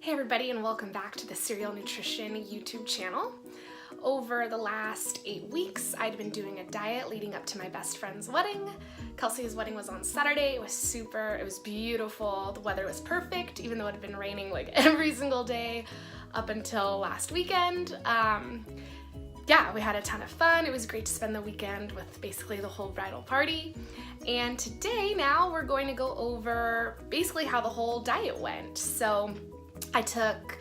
Hey everybody, and welcome back to the Serial Nutrition YouTube channel. Over the last 8 weeks, I'd been doing a diet leading up to my best friend's wedding. Kelsey's wedding was on Saturday. It was beautiful. The weather was perfect, even though it had been raining like every single day up until last weekend. Yeah, we had a ton of fun. It was great to spend the weekend with basically the whole bridal party. And today now we're going to go over basically how the whole diet went. So I took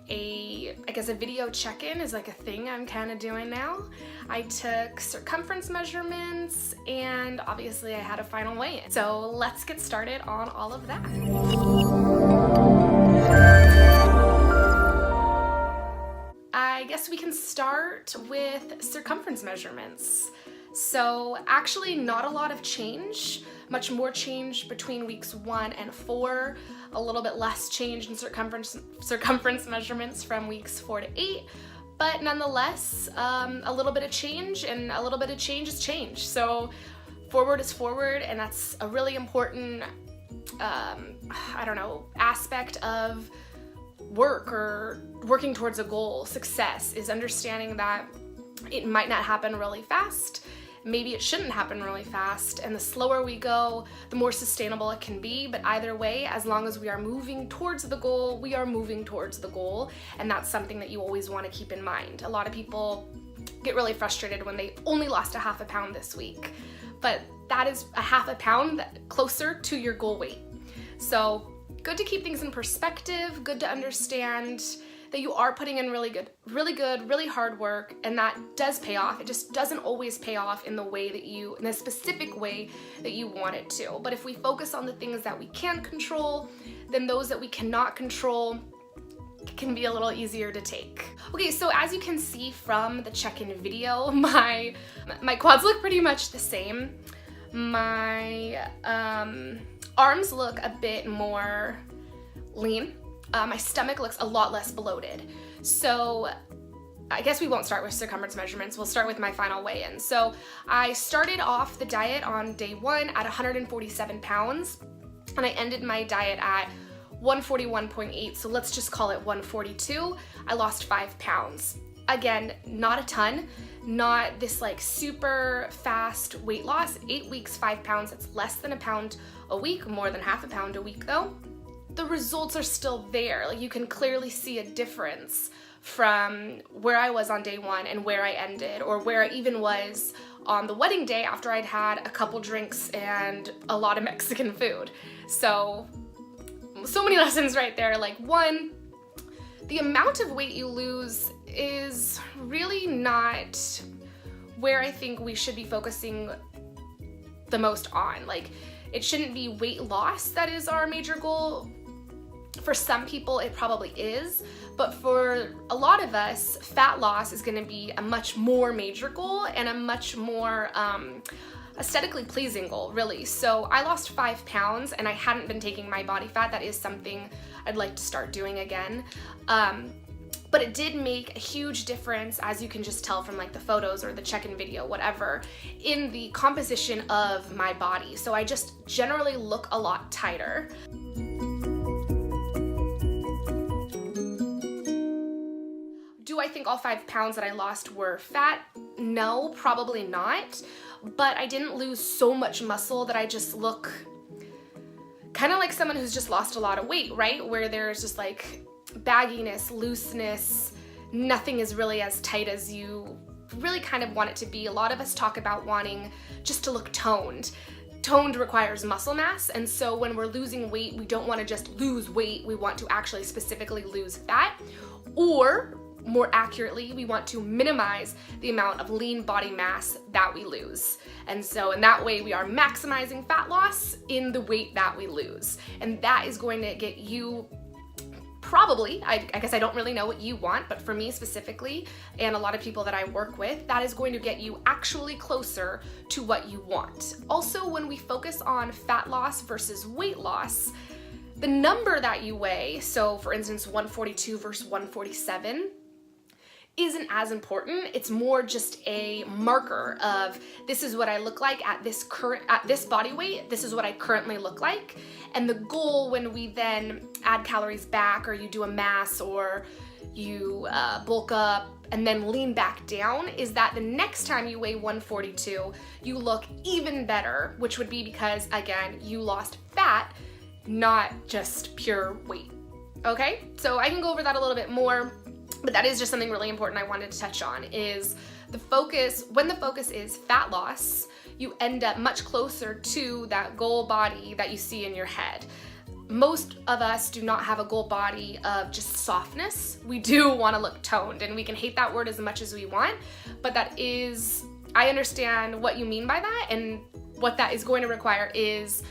a video check-in is like a thing I'm kind of doing now. I took circumference measurements, and obviously I had a final weigh-in. So let's get started on all of that. I guess we can start with circumference measurements. So actually not a lot of change, much more change between weeks 1 and 4, a little bit less change in circumference measurements from weeks 4 to 8, but nonetheless, a little bit of change, and a little bit of change is change. So forward is forward, and that's a really important, aspect of work or working towards a goal. Success is understanding that it might not happen really fast. Maybe it shouldn't happen really fast, and the slower we go, the more sustainable it can be. But either way, as long as we are moving towards the goal, we are moving towards the goal, and that's something that you always want to keep in mind. A lot of people get really frustrated when they only lost a half a pound this week, but that is a half a pound closer to your goal weight. So good to keep things in perspective, good to understand that you are putting in really hard work, and that does pay off. It just doesn't always pay off in the specific way that you want it to. But if we focus on the things that we can control, then those that we cannot control can be a little easier to take. Okay, so as you can see from the check-in video, my quads look pretty much the same. My arms look a bit more lean. My stomach looks a lot less bloated. So I guess we won't start with circumference measurements. We'll start with my final weigh-in. So I started off the diet on day 1 at 147 pounds, and I ended my diet at 141.8. So let's just call it 142. I lost 5 pounds. Again, not a ton, not this like super fast weight loss. 8 weeks, 5 pounds, that's less than a pound a week, more than half a pound a week though. The results are still there. Like, you can clearly see a difference from where I was on day 1 and where I ended, or where I even was on the wedding day after I'd had a couple drinks and a lot of Mexican food. So many lessons right there. Like, 1, the amount of weight you lose is really not where I think we should be focusing the most on. Like, it shouldn't be weight loss that is our major goal. For some people it probably is, but for a lot of us, fat loss is going to be a much more major goal and a much more aesthetically pleasing goal, really. So I lost 5 pounds, and I hadn't been taking my body fat. That is something I'd like to start doing again. But it did make a huge difference, as you can just tell from like the photos or the check-in video, whatever, in the composition of my body. So I just generally look a lot tighter. Do I think all 5 pounds that I lost were fat? No, probably not. But I didn't lose so much muscle that I just look kind of like someone who's just lost a lot of weight, right? Where there's just like bagginess, looseness, nothing is really as tight as you really kind of want it to be. A lot of us talk about wanting just to look toned. Toned requires muscle mass, and so when we're losing weight, we don't want to just lose weight, we want to actually specifically lose fat, or more accurately, we want to minimize the amount of lean body mass that we lose. And so in that way, we are maximizing fat loss in the weight that we lose. And that is going to get you probably, I guess I don't really know what you want, but for me specifically, and a lot of people that I work with, that is going to get you actually closer to what you want. Also, when we focus on fat loss versus weight loss, the number that you weigh, so for instance 142 versus 147, isn't as important. It's more just a marker of this is what I look like at this body weight. This is what I currently look like. And the goal when we then add calories back, or you do a mass, or you bulk up and then lean back down, is that the next time you weigh 142, you look even better, which would be because, again, you lost fat, not just pure weight. Okay, so I can go over that a little bit more, but that is just something really important I wanted to touch on, is the focus. When the focus is fat loss, you end up much closer to that goal body that you see in your head. Most of us do not have a goal body of just softness. We do want to look toned, and we can hate that word as much as we want, but that is, I understand what you mean by that, and what that is going to require is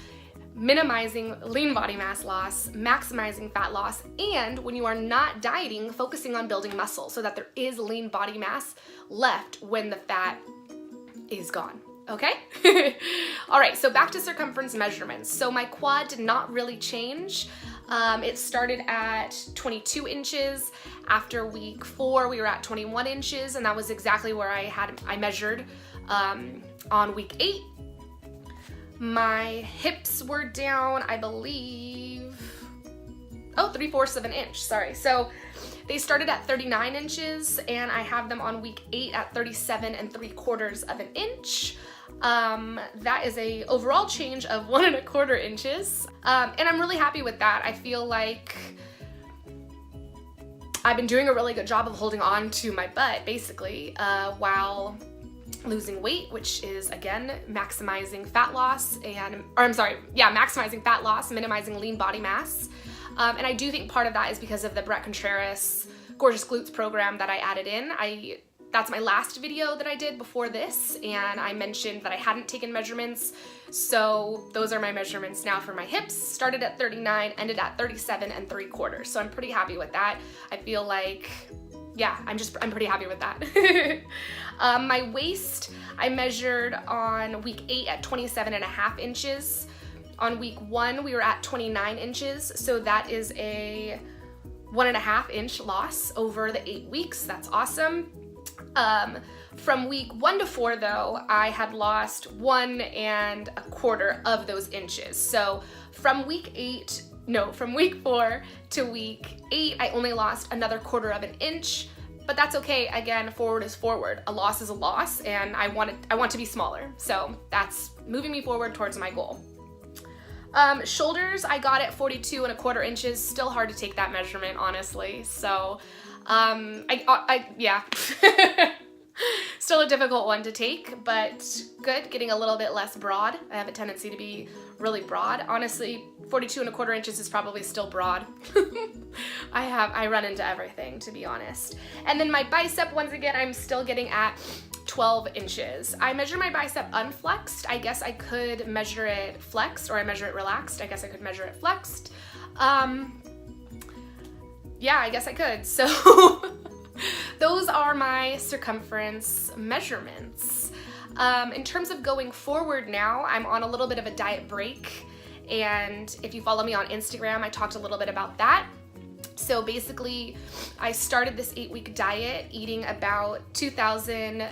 minimizing lean body mass loss, maximizing fat loss, and when you are not dieting, focusing on building muscle so that there is lean body mass left when the fat is gone. Okay? All right, so back to circumference measurements. So my quad did not really change. It started at 22 inches. After week 4, we were at 21 inches, and that was exactly where I measured on week 8. My hips were down, I believe, 3/4 of an inch, sorry. So they started at 39 inches, and I have them on week 8 at 37 3/4 of an inch. That is a overall change of 1 1/4 inches. And I'm really happy with that. I feel like I've been doing a really good job of holding on to my butt, basically, while losing weight, which is, again, maximizing fat loss maximizing fat loss, minimizing lean body mass. And I do think part of that is because of the Brett Contreras Gorgeous Glutes program that I added in. That's my last video that I did before this, and I mentioned that I hadn't taken measurements, so those are my measurements now for my hips. Started at 39, ended at 37 3/4, so I'm pretty happy with that. I feel like, yeah, I'm pretty happy with that. My waist, I measured on week 8 at 27.5 inches. On week 1, we were at 29 inches, so that is a 1.5 inch loss over the 8 weeks. That's awesome. From week 1 to 4, though, I had lost 1 1/4 of those inches. So from week 4 to week 8, I only lost another 1/4 of an inch, but that's okay. Again, forward is forward. A loss is a loss, and I want to be smaller. So that's moving me forward towards my goal. Shoulders, I got at 42 1/4 inches. Still hard to take that measurement, honestly. So, yeah. Still a difficult one to take, but good, getting a little bit less broad. I have a tendency to be really broad. Honestly, 42 1/4 inches is probably still broad. I run into everything, to be honest. And then my bicep, once again, I'm still getting at 12 inches. I measure my bicep unflexed. I guess I could measure it flexed, or I measure it relaxed. I guess I could measure it flexed. Yeah, I guess I could. So those are my circumference measurements. In terms of going forward now, I'm on a little bit of a diet break. And if you follow me on Instagram, I talked a little bit about that. So basically, I started this 8-week diet eating about 2,000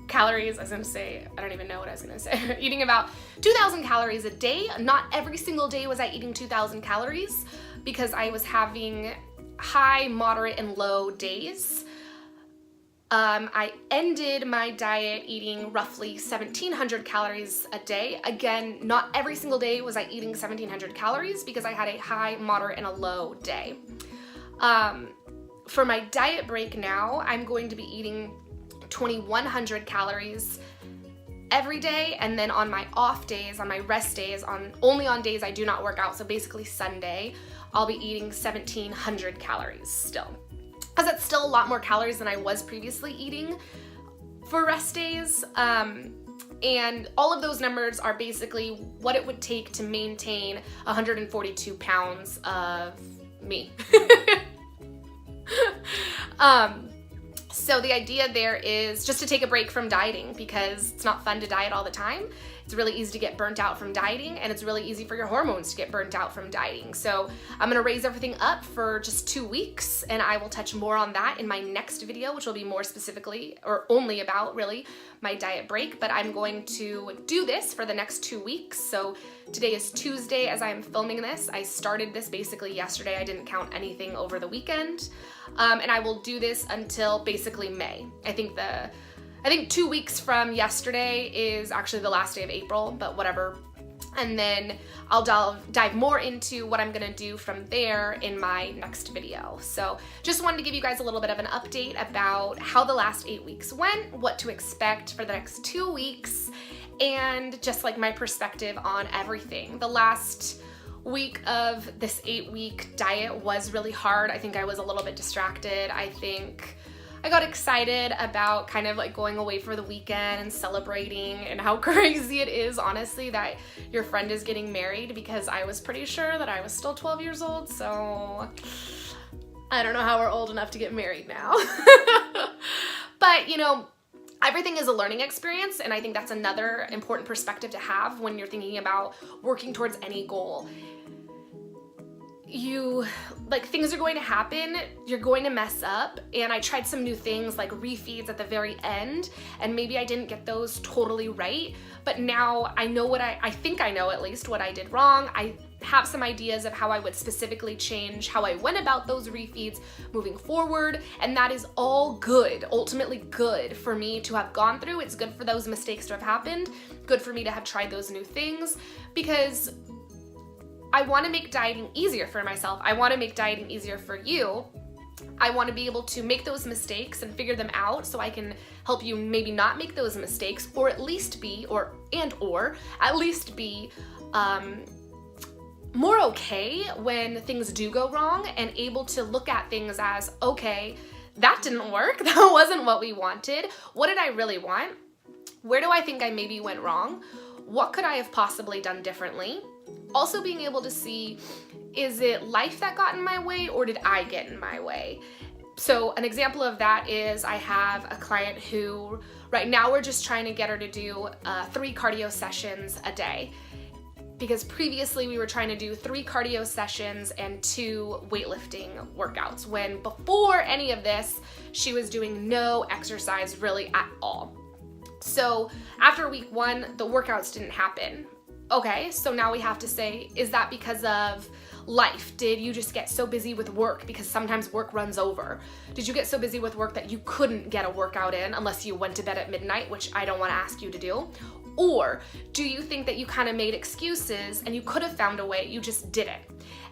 calories. I was gonna say, I don't even know what I was gonna say. Eating about 2,000 calories a day. Not every single day was I eating 2,000 calories because I was having high, moderate, and low days. I ended my diet eating roughly 1,700 calories a day. Again, not every single day was I eating 1,700 calories because I had a high, moderate, and a low day. For my diet break now, I'm going to be eating 2,100 calories every day, and then on my off days, on my rest days, only on days I do not work out, so basically Sunday, I'll be eating 1,700 calories still. Because that's still a lot more calories than I was previously eating for rest days. And all of those numbers are basically what it would take to maintain 142 pounds of me. So the idea there is just to take a break from dieting, because it's not fun to diet all the time. It's really easy to get burnt out from dieting, and it's really easy for your hormones to get burnt out from dieting. So I'm gonna raise everything up for just 2 weeks, and I will touch more on that in my next video, which will be more specifically, or only about really, my diet break. But I'm going to do this for the next 2 weeks. So today is Tuesday as I'm filming this. I started this basically yesterday. I didn't count anything over the weekend. And I will do this until basically May. I think 2 weeks from yesterday is actually the last day of April, but whatever. And then I'll dive more into what I'm gonna do from there in my next video. So just wanted to give you guys a little bit of an update about how the last 8 weeks went, what to expect for the next 2 weeks, and just like my perspective on everything. The last week of this 8-week diet was really hard. I think I was a little bit distracted. I think I got excited about kind of like going away for the weekend and celebrating, and how crazy it is, honestly, that your friend is getting married, because I was pretty sure that I was still 12 years old, so I don't know how we're old enough to get married now. But you know, everything is a learning experience, and I think that's another important perspective to have when you're thinking about working towards any goal. Things are going to happen, you're going to mess up, and I tried some new things like refeeds at the very end, and maybe I didn't get those totally right, but now I know I think I know at least what I did wrong. I have some ideas of how I would specifically change how I went about those refeeds moving forward, and that is all good, ultimately good for me to have gone through. It's good for those mistakes to have happened, good for me to have tried those new things, because I want to make dieting easier for myself. I want to make dieting easier for you. I want to be able to make those mistakes and figure them out so I can help you maybe not make those mistakes, or at least be, or at least be more okay when things do go wrong, and able to look at things as, okay, that didn't work. That wasn't what we wanted. What did I really want? Where do I think I maybe went wrong? What could I have possibly done differently? Also being able to see, is it life that got in my way, or did I get in my way? So an example of that is I have a client who right now we're just trying to get her to do 3 cardio sessions a day, because previously we were trying to do 3 cardio sessions and 2 weightlifting workouts, when before any of this she was doing no exercise really at all. So after week 1, the workouts didn't happen. Okay, so now we have to say, is that because of life? Did you just get so busy with work? Because sometimes work runs over. Did you get so busy with work that you couldn't get a workout in unless you went to bed at midnight, which I don't want to ask you to do? Or do you think that you kind of made excuses and you could have found a way, you just didn't?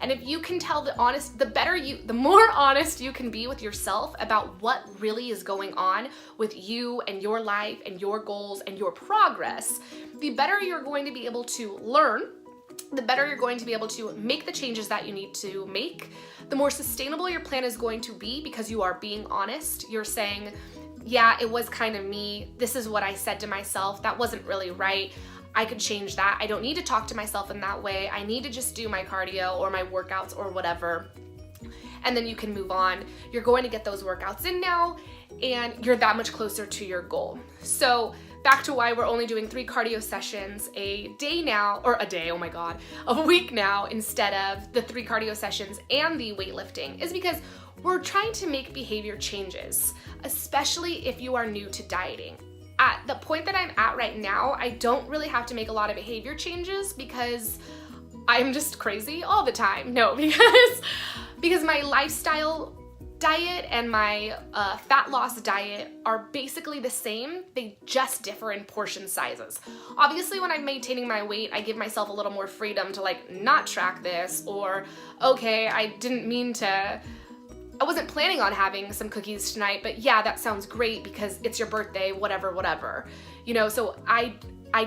And if you can tell the more honest you can be with yourself about what really is going on with you and your life and your goals and your progress, the better you're going to be able to learn, the better you're going to be able to make the changes that you need to make, the more sustainable your plan is going to be, because you are being honest. You're saying, yeah, it was kind of me. This is what I said to myself. That wasn't really right. I could change that. I don't need to talk to myself in that way. I need to just do my cardio or my workouts or whatever. And then you can move on. You're going to get those workouts in now, and you're that much closer to your goal. So back to why we're only doing 3 cardio sessions a week now, instead of the 3 cardio sessions and the weightlifting, is because we're trying to make behavior changes, especially if you are new to dieting. At the point that I'm at right now, I don't really have to make a lot of behavior changes because I'm just crazy all the time. No, because my lifestyle diet and my fat loss diet are basically the same. They just differ in portion sizes. Obviously, when I'm maintaining my weight, I give myself a little more freedom to like not track this, or okay, I wasn't planning on having some cookies tonight, but yeah, that sounds great because it's your birthday, whatever. You know, so I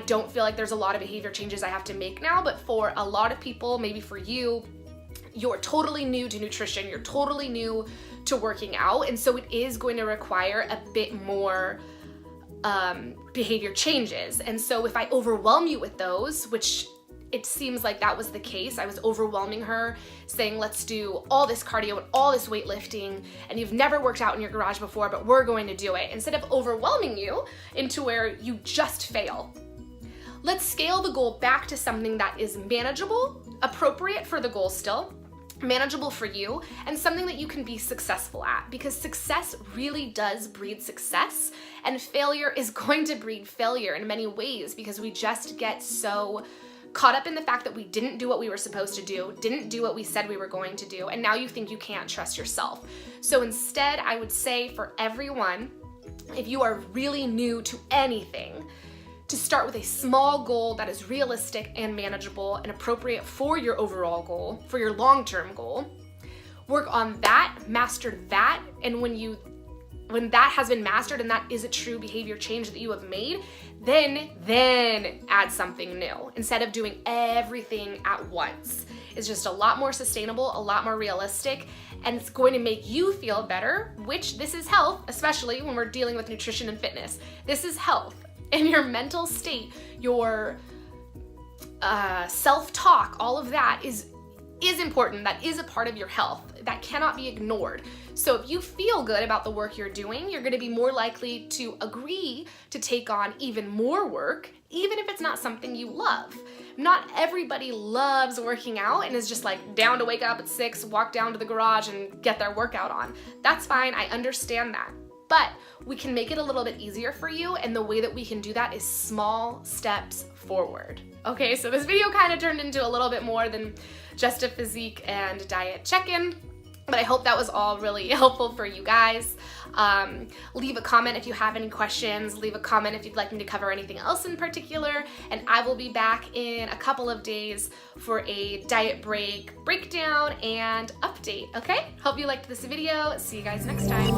don't feel like there's a lot of behavior changes I have to make now, but for a lot of people, maybe for you, you're totally new to nutrition, you're totally new to working out, and so it is going to require a bit more behavior changes. And so if I overwhelm you with those, which it seems like that was the case, I was overwhelming her, saying let's do all this cardio and all this weightlifting, and you've never worked out in your garage before, but we're going to do it, instead of overwhelming you into where you just fail. Let's scale the goal back to something that is manageable, appropriate for the goal still, manageable for you, and something that you can be successful at, because success really does breed success, and failure is going to breed failure in many ways, because we just get so caught up in the fact that we didn't do what we were supposed to do, didn't do what we said we were going to do, and now you think you can't trust yourself. So instead, I would say for everyone, if you are really new to anything, to start with a small goal that is realistic and manageable and appropriate for your overall goal, for your long-term goal. Work on that, master that, and when that has been mastered and that is a true behavior change that you have made, then add something new instead of doing everything at once. It's just a lot more sustainable, a lot more realistic, and it's going to make you feel better, which this is health, especially when we're dealing with nutrition and fitness. This is health. And your mental state, your self-talk, all of that is important. That is a part of your health. That cannot be ignored. So if you feel good about the work you're doing, you're going to be more likely to agree to take on even more work, even if it's not something you love. Not everybody loves working out and is just like down to wake up at 6, walk down to the garage and get their workout on. That's fine. I understand that. But we can make it a little bit easier for you, and the way that we can do that is small steps forward. Okay, so this video kind of turned into a little bit more than just a physique and diet check-in, but I hope that was all really helpful for you guys. Leave a comment if you have any questions, leave a comment if you'd like me to cover anything else in particular, and I will be back in a couple of days for a diet break breakdown and update, okay? Hope you liked this video. See you guys next time.